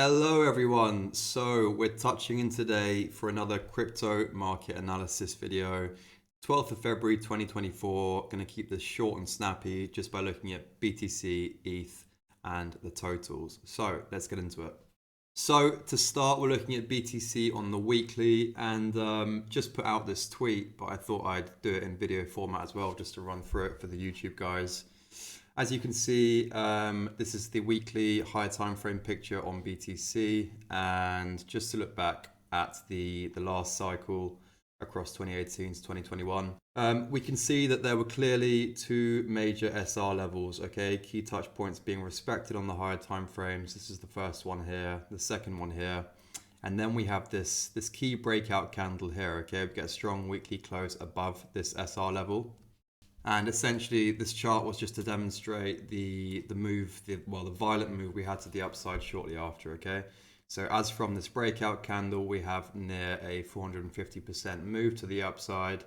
Hello everyone, so we're touching in today for another crypto market analysis video. 12th of February 2024, going to keep this short and snappy just by looking at BTC, ETH and the totals. So let's get into it. So to start, we're looking at BTC on the weekly and just put out this tweet, but I thought I'd do it in video format as well just to run through it for the YouTube guys. As you can see, this is the weekly higher time frame picture on BTC, and just to look back at the last cycle across 2018 to 2021, we can see that there were clearly two major SR levels, okay, key touch points being respected on the higher time frames. This is the first one here, the second one here, and then we have this key breakout candle here, okay. We get a strong weekly close above this SR level. And essentially, this chart was just to demonstrate the violent move we had to the upside shortly after, okay? So as from this breakout candle, we have near a 450% move to the upside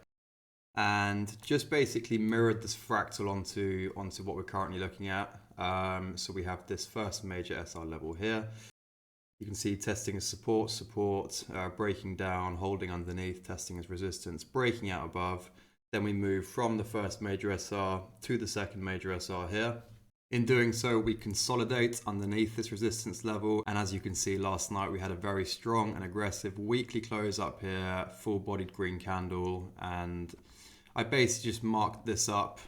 and just basically mirrored this fractal onto what we're currently looking at. So we have this first major SR level here. You can see testing as support, breaking down, holding underneath, testing as resistance, breaking out above. Then we move from the first major SR to the second major SR here. In doing so, we consolidate underneath this resistance level. And as you can see, last night we had a very strong and aggressive weekly close up here, full-bodied green candle. And I basically just marked this up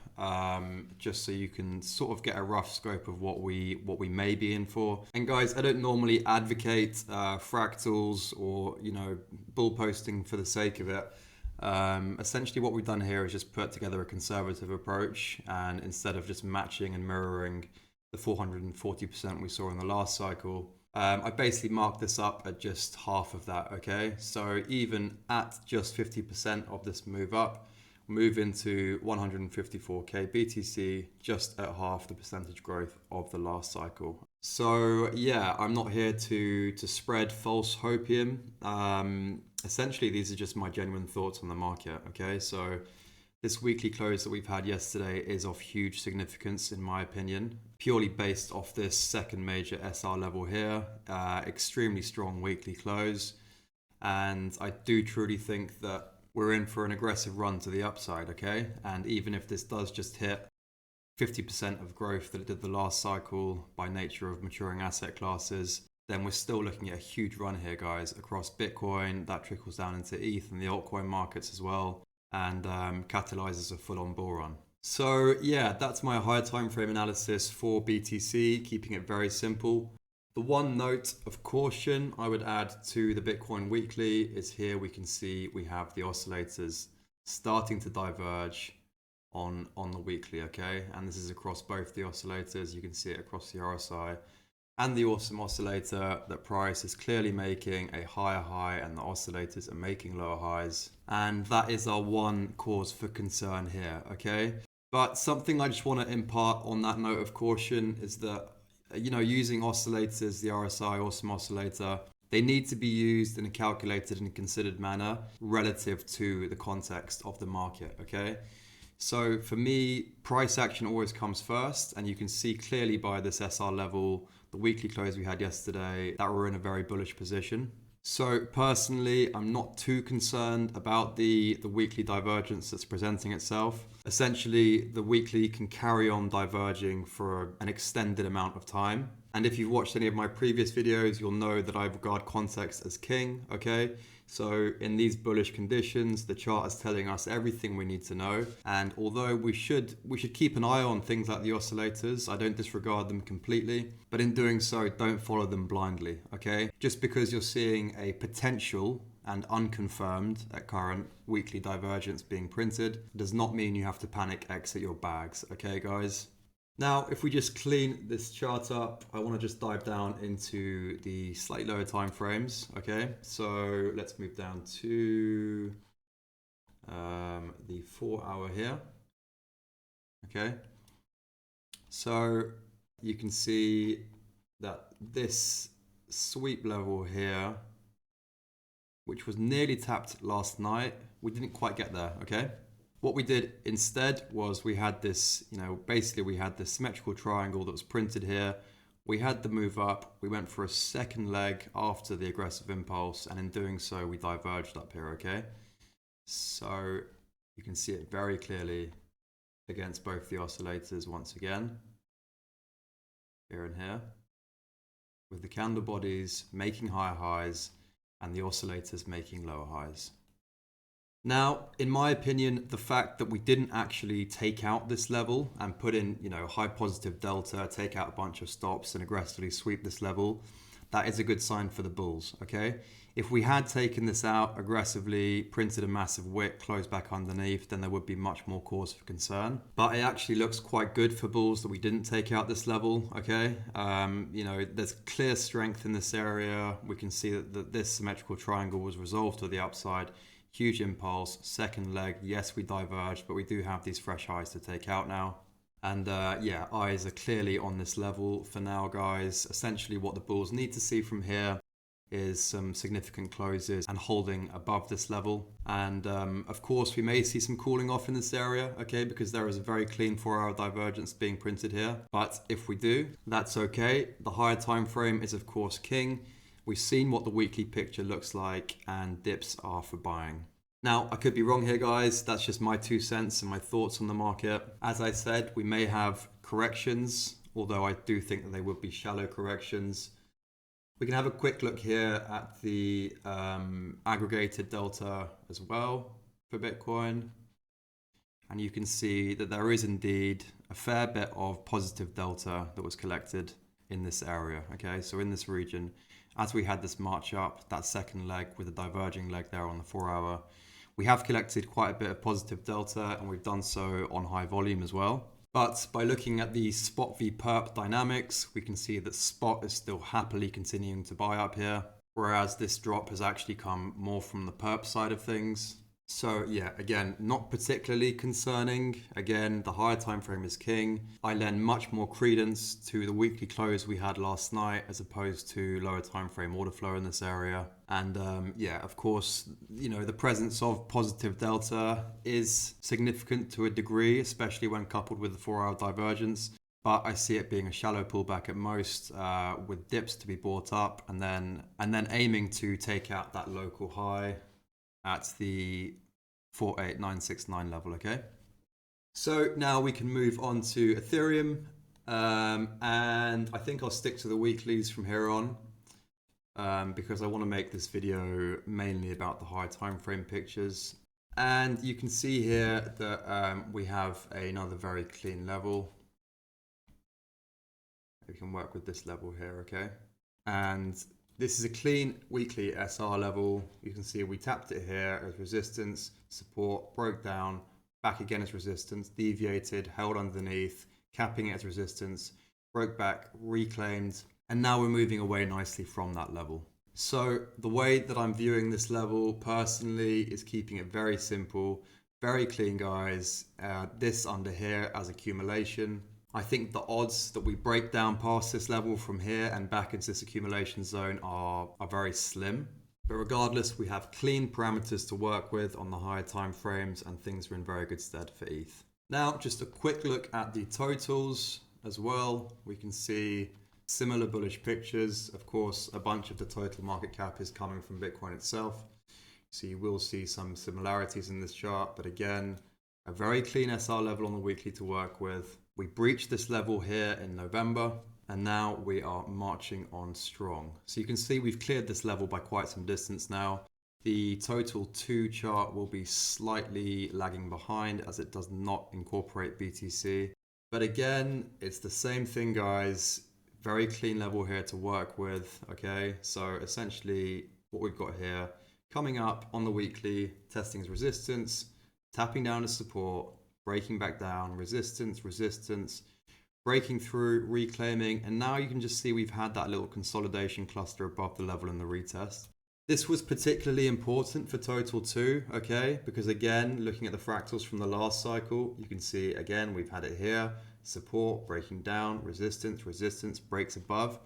just so you can sort of get a rough scope of what we may be in for. And guys, I don't normally advocate fractals or, bull posting for the sake of it. Essentially what we've done here is just put together a conservative approach, and instead of just matching and mirroring the 440% we saw in the last cycle, I basically marked this up at just half of that, okay? So even at just 50% of this move up, move into 154k BTC, just at half the percentage growth of the last cycle. So yeah, I'm not here to spread false hopium. Essentially, these are just my genuine thoughts on the market, okay? So this weekly close that we've had yesterday is of huge significance in my opinion, purely based off this second major SR level here, extremely strong weekly close. And I do truly think that we're in for an aggressive run to the upside, okay? And even if this does just hit 50% of growth that it did the last cycle by nature of maturing asset classes, then we're still looking at a huge run here, guys, across Bitcoin. That trickles down into ETH and the altcoin markets as well, and catalyzes a full-on bull run. So yeah, that's my higher time frame analysis for BTC, keeping it very simple. The one note of caution I would add to the Bitcoin weekly is here we can see we have the oscillators starting to diverge on the weekly, okay? And this is across both the oscillators. You can see it across the RSI and the awesome oscillator. That price is clearly making a higher high and the oscillators are making lower highs. And that is our one cause for concern here, okay? But something I just want to impart on that note of caution is that, using oscillators, the RSI, awesome oscillator, they need to be used in a calculated and considered manner relative to the context of the market, okay? So for me, price action always comes first, and you can see clearly by this SR level, the weekly close we had yesterday, that we're in a very bullish position. So personally, I'm not too concerned about the weekly divergence that's presenting itself. Essentially, the weekly can carry on diverging for an extended amount of time. And if you've watched any of my previous videos, you'll know that I regard context as king, okay? So in these bullish conditions, the chart is telling us everything we need to know. And although we should keep an eye on things like the oscillators, I don't disregard them completely. But in doing so, don't follow them blindly, okay? Just because you're seeing a potential and unconfirmed at current weekly divergence being printed does not mean you have to panic exit your bags, okay guys? Now, if we just clean this chart up, I want to just dive down into the slightly lower time frames, okay? So let's move down to the 4 hour here, okay? So you can see that this sweep level here, which was nearly tapped last night, we didn't quite get there, okay? What we did instead was we had this, basically we had this symmetrical triangle that was printed here. We had the move up, we went for a second leg after the aggressive impulse, and in doing so, we diverged up here, okay? So you can see it very clearly against both the oscillators once again, here and here, with the candle bodies making higher highs and the oscillators making lower highs. Now, in my opinion, the fact that we didn't actually take out this level and put in, high positive delta, take out a bunch of stops and aggressively sweep this level, that is a good sign for the bulls, okay? If we had taken this out aggressively, printed a massive wick, closed back underneath, then there would be much more cause for concern. But it actually looks quite good for bulls that we didn't take out this level, okay? There's clear strength in this area. We can see that this symmetrical triangle was resolved to the upside. Huge impulse, second leg, yes, we diverged, but we do have these fresh highs to take out now. And eyes are clearly on this level for now, guys. Essentially what the bulls need to see from here is some significant closes and holding above this level. And of course, we may see some cooling off in this area, okay, because there is a very clean 4-hour divergence being printed here. But if we do, that's okay. The higher time frame is of course king. We've seen what the weekly picture looks like, and dips are for buying. Now, I could be wrong here, guys. That's just my 2 cents and my thoughts on the market. As I said, we may have corrections, although I do think that they would be shallow corrections. We can have a quick look here at the aggregated delta as well for Bitcoin. And you can see that there is indeed a fair bit of positive delta that was collected in this area, okay? So in this region, as we had this march up, that second leg with a diverging leg there on the 4-hour, we have collected quite a bit of positive delta, and we've done so on high volume as well. But by looking at the spot v perp dynamics, we can see that spot is still happily continuing to buy up here, whereas this drop has actually come more from the perp side of things. So yeah, again, not particularly concerning. Again, the higher time frame is king. I lend much more credence to the weekly close we had last night as opposed to lower time frame order flow in this area. And of course, the presence of positive delta is significant to a degree, especially when coupled with the 4-hour divergence. But I see it being a shallow pullback at most, with dips to be bought up and then aiming to take out that local high at the 48969 level, okay? So now we can move on to Ethereum, and I think I'll stick to the weeklies from here on, because I want to make this video mainly about the high time frame pictures. And you can see here that we have another very clean level. We can work with this level here, okay? And this is a clean weekly SR level. You can see we tapped it here as resistance, support, broke down, back again as resistance, deviated, held underneath, capping it as resistance, broke back, reclaimed, and now we're moving away nicely from that level. So the way that I'm viewing this level personally is keeping it very simple, very clean, guys. This under here as accumulation. I think the odds that we break down past this level from here and back into this accumulation zone are very slim. But regardless, we have clean parameters to work with on the higher time frames, and things are in very good stead for ETH. Now, just a quick look at the totals as well. We can see similar bullish pictures. Of course, a bunch of the total market cap is coming from Bitcoin itself. So you will see some similarities in this chart, but again, a very clean SR level on the weekly to work with. We breached this level here in November, and now we are marching on strong. So you can see we've cleared this level by quite some distance now. The total 2 chart will be slightly lagging behind as it does not incorporate BTC. But again, it's the same thing, guys. Very clean level here to work with, okay? So essentially what we've got here, coming up on the weekly, testing as resistance, tapping down as support, breaking back down, resistance, resistance, breaking through, reclaiming, and now you can just see we've had that little consolidation cluster above the level in the retest. This was particularly important for total 2, okay, because again, looking at the fractals from the last cycle, you can see again we've had it here, support, breaking down, resistance, resistance, breaks above,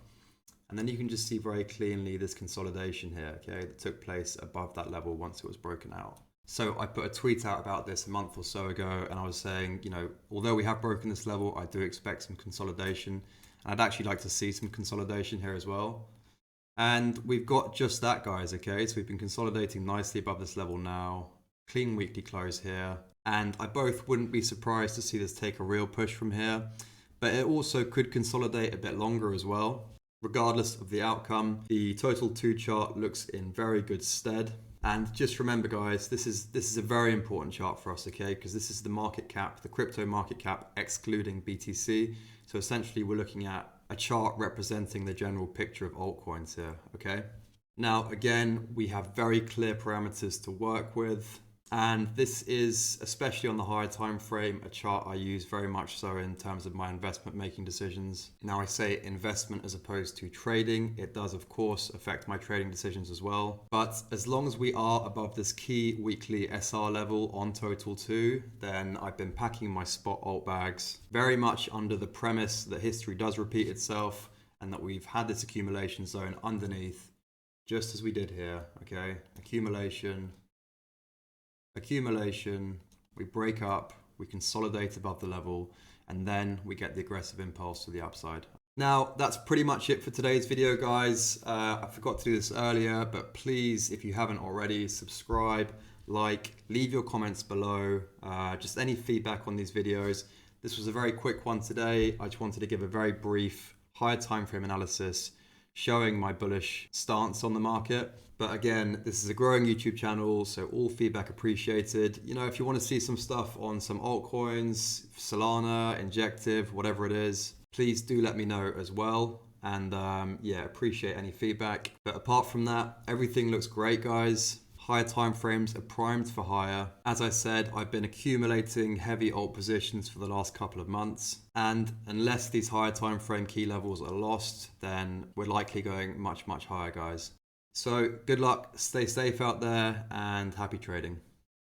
and then you can just see very cleanly this consolidation here, okay, that took place above that level once it was broken out. So I put a tweet out about this a month or so ago, and I was saying, although we have broken this level, I do expect some consolidation. I'd actually like to see some consolidation here as well. And we've got just that, guys, okay? So we've been consolidating nicely above this level now. Clean weekly close here. And I both wouldn't be surprised to see this take a real push from here, but it also could consolidate a bit longer as well. Regardless of the outcome, the total 2 chart looks in very good stead. And just remember, guys, this is a very important chart for us, okay? Because this is the market cap, the crypto market cap excluding BTC. So essentially we're looking at a chart representing the general picture of altcoins here, okay? Now, again, we have very clear parameters to work with. And this is, especially on the higher time frame, a chart I use very much so in terms of my investment making decisions. Now, I say investment as opposed to trading. It does, of course, affect my trading decisions as well. But as long as we are above this key weekly SR level on total 2, then I've been packing my spot alt bags very much under the premise that history does repeat itself and that we've had this accumulation zone underneath, just as we did here, okay? Accumulation, we break up, we consolidate above the level, and then we get the aggressive impulse to the upside. Now, that's pretty much it for today's video, guys. I forgot to do this earlier, but please, if you haven't already, subscribe, like, leave your comments below, just any feedback on these videos. This was a very quick one today. I just wanted to give a very brief, higher time frame analysis showing my bullish stance on the market. But again, this is a growing YouTube channel, so all feedback appreciated. You know, if you want to see some stuff on some altcoins, Solana, Injective, whatever it is, please do let me know as well. And yeah, appreciate any feedback. But apart from that, everything looks great, guys. Higher time frames are primed for higher. As I said, I've been accumulating heavy alt positions for the last couple of months. And unless these higher time frame key levels are lost, then we're likely going much, much higher, guys. So good luck, stay safe out there, and happy trading.